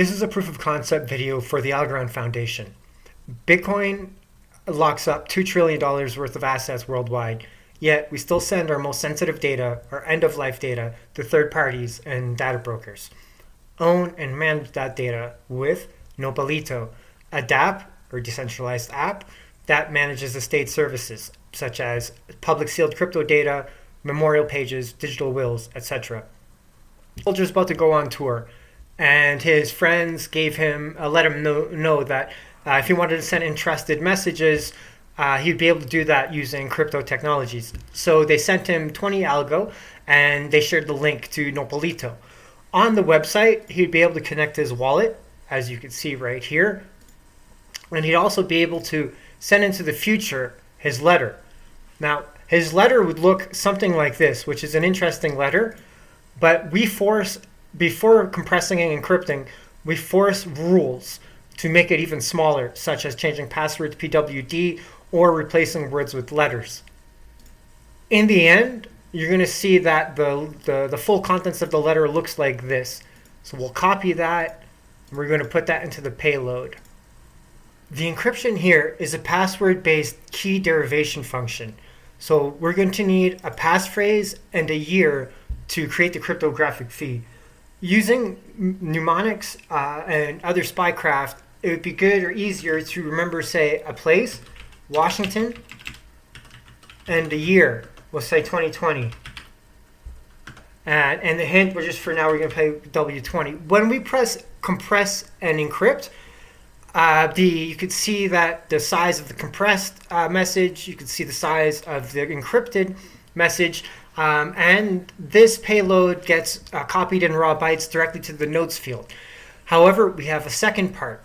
This is a proof of concept video for the Algorand Foundation. Bitcoin locks up $2 trillion worth of assets worldwide, yet we still send our most sensitive data, our end-of-life data, to third parties and data brokers. Own and manage that data with Nopalito, a DApp, or decentralized app, that manages estate services, such as public sealed crypto data, memorial pages, digital wills, etc. Soldier's about to go on tour, and his friends let him know that if he wanted to send entrusted messages, he'd be able to do that using crypto technologies. So they sent him 20 algo, and they shared the link to Nopalito. On the website, he'd be able to connect his wallet, as you can see right here, and he'd also be able to send into the future his letter. Now, his letter would look something like this, which is an interesting letter, but before compressing and encrypting, we force rules to make it even smaller, such as changing password to PWD or replacing words with letters. In the end, you're going to see that the full contents of the letter looks like this. So we'll copy that, and we're going to put that into the payload. The encryption here is a password-based key derivation function. So we're going to need a passphrase and a year to create the cryptographic fee. Using mnemonics and other spycraft, it would be good or easier to remember, say, a place, Washington, and a year, we'll say 2020. And the hint, for now, we're going to play W20. When we press compress and encrypt, you could see that the size of the compressed message, you could see the size of the encrypted message, and this payload gets copied in raw bytes directly to the notes field. However, we have a second part.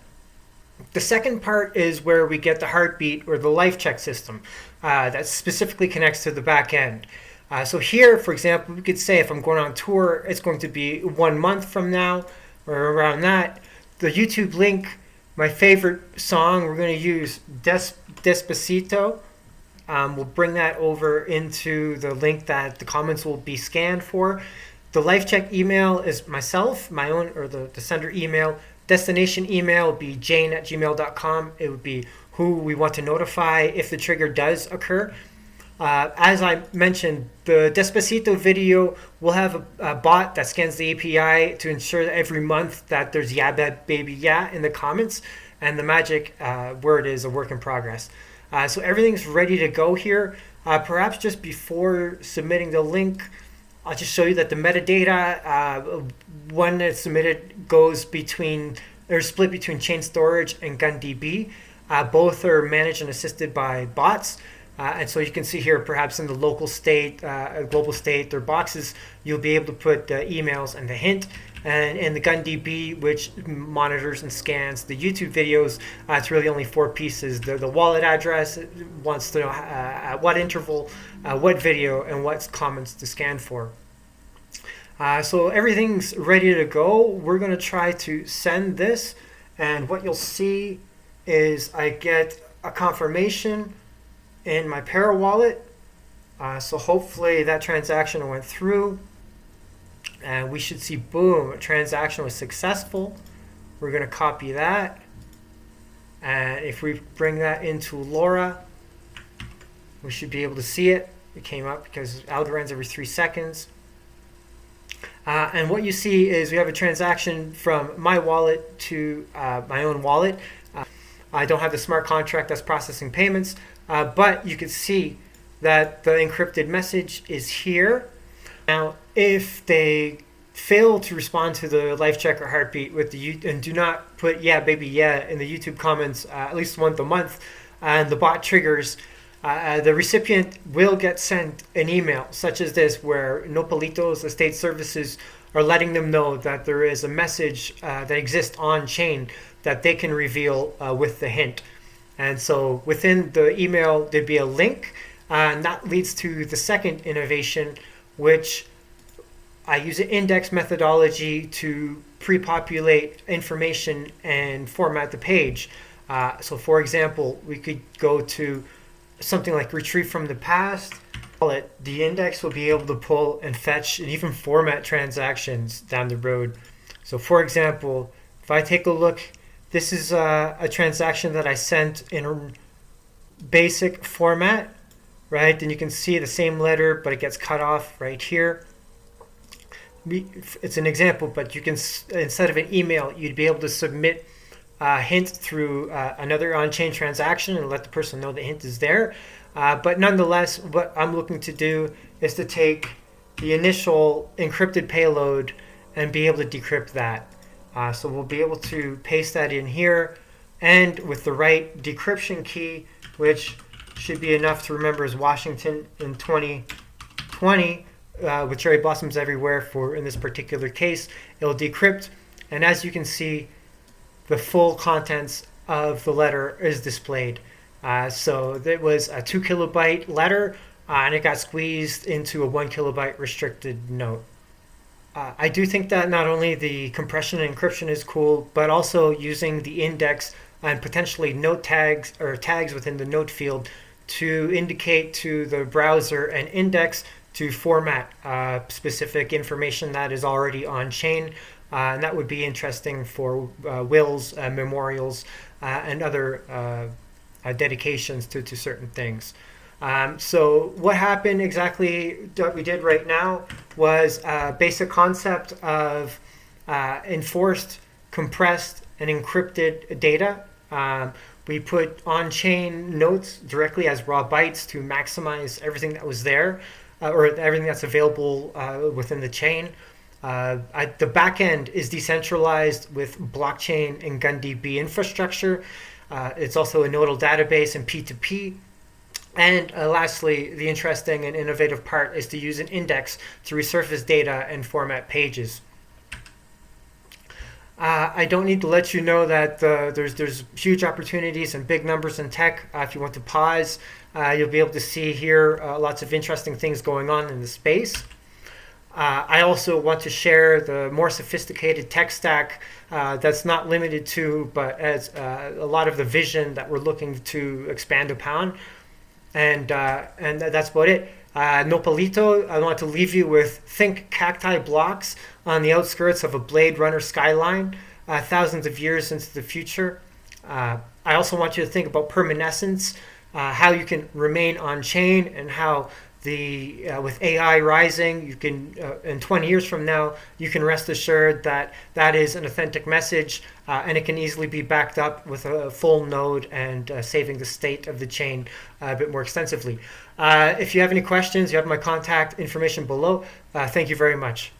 The second part is where we get the heartbeat or the life check system that specifically connects to the back end. So here, for example, we could say if I'm going on tour, it's going to be 1 month from now or around that. The YouTube link, my favorite song, we're going to use Despacito. We'll bring that over into the link that the comments will be scanned for. The life check email is myself, my own, or the sender email. Destination email would be jane@gmail.com. It would be who we want to notify if the trigger does occur. As I mentioned, the Despacito video will have a bot that scans the API to ensure that every month that there's yeah baby yeah in the comments, and the magic word is a work in progress. So everything's ready to go here. Perhaps just before submitting the link, I'll just show you that the metadata, when it's submitted, goes split between chain storage and GunDB. Both are managed and assisted by bots. And so you can see here, perhaps in the local state, global state, their boxes, you'll be able to put the emails and the hint. And in the GunDB, which monitors and scans the YouTube videos, it's really only 4 pieces. The wallet address wants to know at what interval, what video, and what comments to scan for. So everything's ready to go. We're going to try to send this. And what you'll see is I get a confirmation in my Para wallet. So hopefully that transaction went through. And we should see, boom, a transaction was successful. We're going to copy that. And if we bring that into LoRa, we should be able to see it. It came up because Algorand's every 3 seconds. And what you see is we have a transaction from my wallet to my own wallet. I don't have the smart contract that's processing payments, but you can see that the encrypted message is here. Now, if they fail to respond to the life check or heartbeat and do not put yeah baby yeah in the YouTube comments at least once a month, and the bot triggers, the recipient will get sent an email such as this, where Nopalito's estate services are letting them know that there is a message that exists on chain that they can reveal with the hint. And so within the email, there'd be a link, and that leads to the second innovation, which I use an index methodology to pre-populate information and format the page. So for example, we could go to something like retrieve from the past. The index will be able to pull and fetch and even format transactions down the road. So for example, If I take a look, this is a transaction that I sent in basic format, right? And you can see the same letter, but it gets cut off right here. It's an example, but you can, instead of an email, you'd be able to submit a hint through another on-chain transaction and let the person know the hint is there. But nonetheless, what I'm looking to do is to take the initial encrypted payload and be able to decrypt that. So we'll be able to paste that in here, and with the right decryption key, which should be enough to remember as Washington in 2020, with cherry blossoms everywhere for in this particular case, it'll decrypt. And as you can see, the full contents of the letter is displayed. So it was a 2 kilobyte letter, and it got squeezed into a 1 kilobyte restricted note. I do think that not only the compression and encryption is cool, but also using the index and potentially note tags or tags within the note field to indicate to the browser an index to format specific information that is already on chain. And that would be interesting for wills, memorials, and other dedications to certain things. So what happened exactly, what we did right now was a basic concept of enforced, compressed, and encrypted data. We put on-chain notes directly as raw bytes to maximize everything that was there, or everything that's available within the chain. The back end is decentralized with blockchain and GunDB infrastructure. It's also a nodal database and P2P. And lastly, the interesting and innovative part is to use an index to resurface data and format pages. I don't need to let you know that there's huge opportunities and big numbers in tech. If you want to pause, you'll be able to see here lots of interesting things going on in the space. I also want to share the more sophisticated tech stack that's not limited to, but as a lot of the vision that we're looking to expand upon. And that's about it. Nopalito, I want to leave you with think cacti blocks on the outskirts of a Blade Runner skyline, thousands of years into the future. I also want you to think about permanessence, how you can remain on chain, and how with AI rising, you can in 20 years from now, you can rest assured that that is an authentic message, and it can easily be backed up with a full node and saving the state of the chain a bit more extensively. If you have any questions, you have my contact information below. Thank you very much.